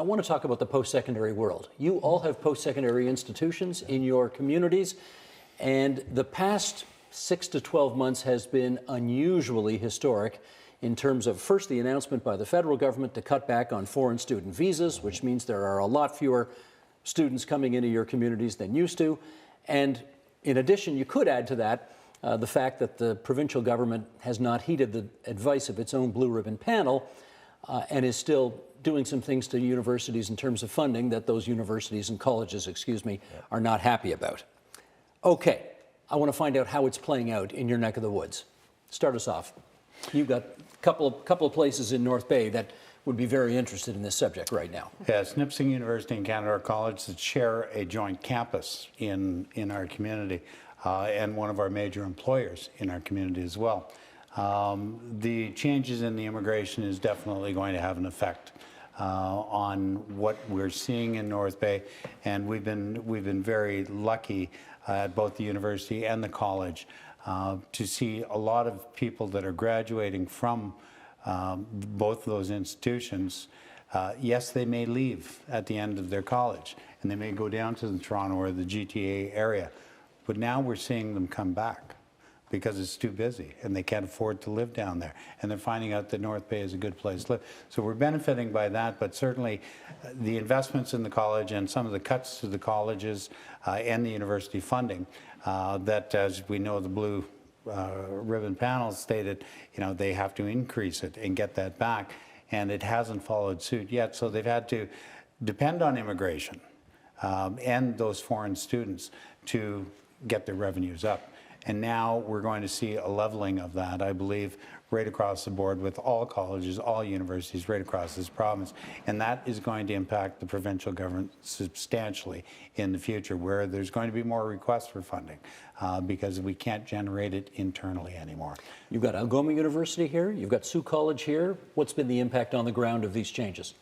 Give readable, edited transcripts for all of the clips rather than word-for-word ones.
I want to talk about the post-secondary world. You all have post-secondary institutions in your communities, and the past 6 to 12 months has been unusually historic in terms of, first, the announcement by the federal government to cut back on foreign student visas, which means there are a lot fewer students coming into your communities than used to. And in addition, you could add to that the fact that the provincial government has not heeded the advice of its own blue ribbon panel and is still doing some things to universities in terms of funding that those universities and colleges, are not happy about. Okay, I want to find out how it's playing out in your neck of the woods. Start us off. You've got a couple of places in North Bay that would be very interested in this subject right now. Yes, Nipissing University and Canada College that share a joint campus in our community and one of our major employers in our community as well. The changes in the immigration is definitely going to have an effect on what we're seeing in North Bay, and we've been very lucky at both the university and the college to see a lot of people that are graduating from both of those institutions. Yes, they may leave at the end of their college, and they may go down to the Toronto or the GTA area, but now we're seeing them come back because it's too busy and they can't afford to live down there. And they're finding out that North Bay is a good place to live. So we're benefiting by that, but certainly the investments in the college and some of the cuts to the colleges and the university funding that, as we know, the blue ribbon panel stated, they have to increase it and get that back. And it hasn't followed suit yet. So they've had to depend on immigration and those foreign students to get their revenues up. And now we're going to see a leveling of that, I believe, right across the board with all colleges, all universities right across this province. And that is going to impact the provincial government substantially in the future, where there's going to be more requests for funding because we can't generate it internally anymore. You've got Algoma University here, you've got Sault College here. What's been the impact on the ground of these changes?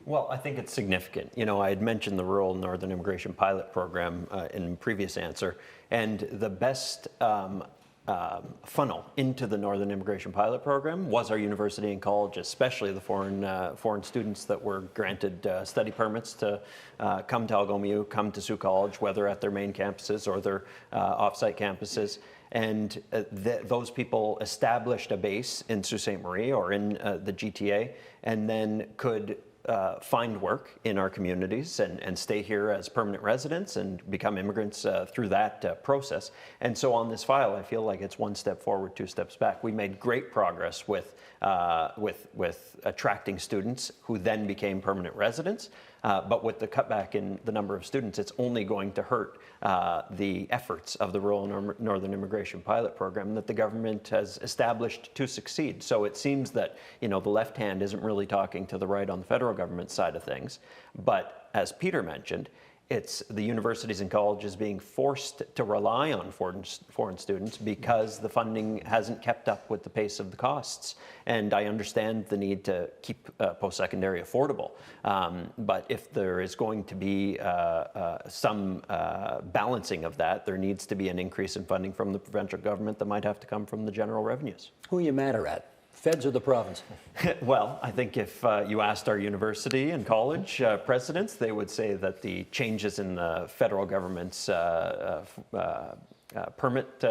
Well, I think it's significant. I had mentioned the Rural Northern Immigration Pilot Program in previous answer, and the best funnel into the Northern Immigration Pilot Program was our university and college, especially the foreign students that were granted study permits to come to Algoma U, come to Sault College, whether at their main campuses or their off-site campuses. And those people established a base in Sault Ste. Marie or in the GTA, and then could find work in our communities and stay here as permanent residents and become immigrants through that process. And so on this file, I feel like it's one step forward, two steps back. We made great progress with attracting students who then became permanent residents. But with the cutback in the number of students, it's only going to hurt the efforts of the Rural Northern Immigration Pilot Program that the government has established to succeed. So it seems that the left hand isn't really talking to the right on the federal government side of things. But as Peter mentioned, it's the universities and colleges being forced to rely on foreign students because the funding hasn't kept up with the pace of the costs. And I understand the need to keep post-secondary affordable. But if there is going to be some balancing of that, there needs to be an increase in funding from the provincial government that might have to come from the general revenues. Who are you madder at? Feds or the province? Well, I think if you asked our university and college presidents, they would say that the changes in the federal government's permit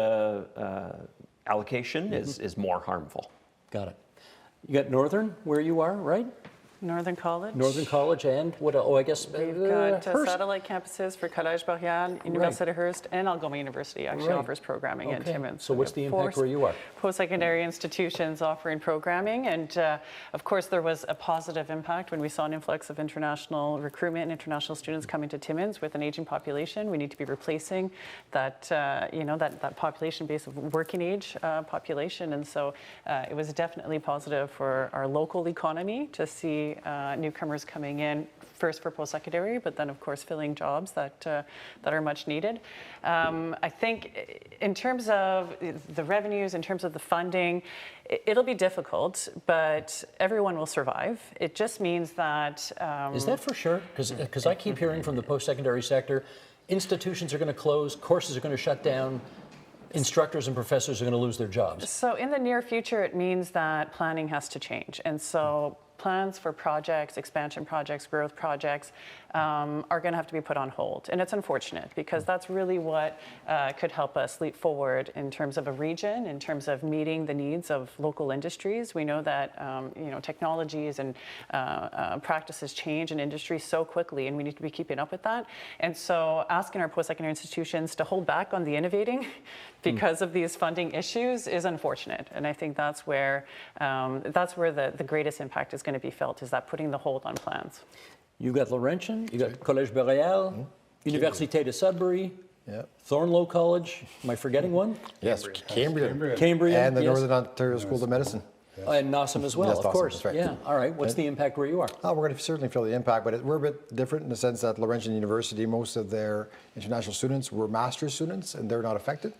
allocation is more harmful. Got it. You got Northern where you are, right? Northern College. Northern College and what? Oh, I guess we've got satellite campuses for Collège-Boréal, Université Hearst, and Algoma University actually offers programming in Timmins. So what's the impact where you are? Post-secondary institutions offering programming, and of course there was a positive impact when we saw an influx of international recruitment and international students coming to Timmins with an aging population. We need to be replacing that, that population base of working age population, and so it was definitely positive for our local economy to see newcomers coming in, first for post-secondary, but then of course filling jobs that are much needed. I think in terms of the revenues, in terms of the funding, it'll be difficult, but everyone will survive. It just means that... Is that for sure? Because I keep hearing from the post-secondary sector, institutions are going to close, courses are going to shut down, instructors and professors are going to lose their jobs. So in the near future, it means that planning has to change. And so plans for projects, expansion projects, growth projects are going to have to be put on hold. And it's unfortunate because that's really what could help us leap forward in terms of a region, in terms of meeting the needs of local industries. We know that technologies and practices change in industry so quickly, and we need to be keeping up with that. And so asking our post-secondary institutions to hold back on the innovating because of these funding issues is unfortunate. And I think that's where the greatest impact is going to be felt, is that putting the hold on plans. You got Laurentian, you got Collège Boréal, Université de Sudbury, Thornlow College. Am I forgetting one? Yes, Cambrian. Cambrian, And the yes. Northern Ontario School of Medicine. And NOSM as well, Yes, of NOSM, course. that's right. Yeah. All right. What's the impact where you are? We're going to certainly feel the impact, but we're a bit different in the sense that Laurentian University, most of their international students were master's students, and they're not affected.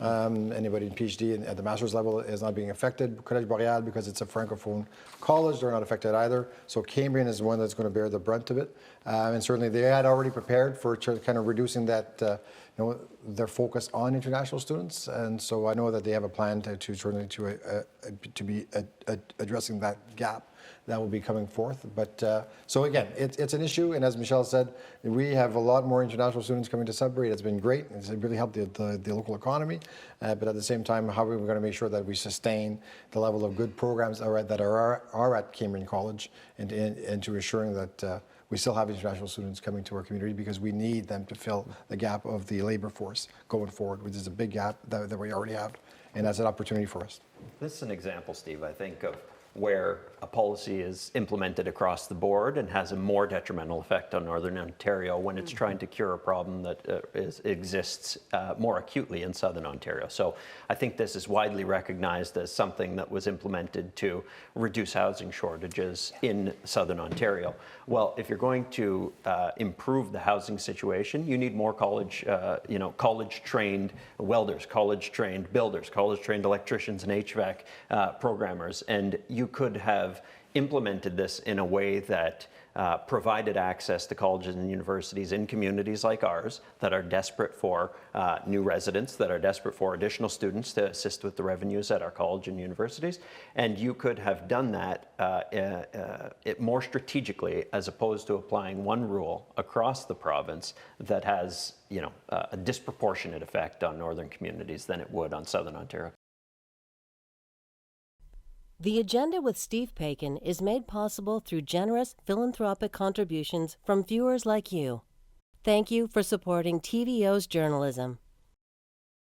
Anybody in PhD at the master's level is not being affected. Collège Boréal, because it's a francophone college, they're not affected either. So Cambrian is one that's going to bear the brunt of it. And certainly they had already prepared for kind of reducing that, their focus on international students. And so I know that they have a plan to be addressing that gap that will be coming forth. But so again, it's an issue, and as Michelle said, we have a lot more international students coming to Sudbury. It's been great. It's really helped the local economy. But at the same time, how are we going to make sure that we sustain the level of good programs that are at Cambrian College, and to assuring that we still have international students coming to our community, because we need them to fill the gap of the labor force going forward, which is a big gap that we already have, and that's an opportunity for us. This is an example, Steve, I think, of where a policy is implemented across the board and has a more detrimental effect on Northern Ontario when it's trying to cure a problem that exists more acutely in Southern Ontario. So I think this is widely recognized as something that was implemented to reduce housing shortages in Southern Ontario. Well, if you're going to improve the housing situation, you need more college-trained welders, college-trained builders, college-trained electricians and HVAC programmers, and you could have implemented this in a way that provided access to colleges and universities in communities like ours that are desperate for new residents, that are desperate for additional students to assist with the revenues at our college and universities. And you could have done that more strategically, as opposed to applying one rule across the province that has a disproportionate effect on northern communities than it would on Southern Ontario. The Agenda with Steve Paikin is made possible through generous philanthropic contributions from viewers like you. Thank you for supporting TVO's journalism.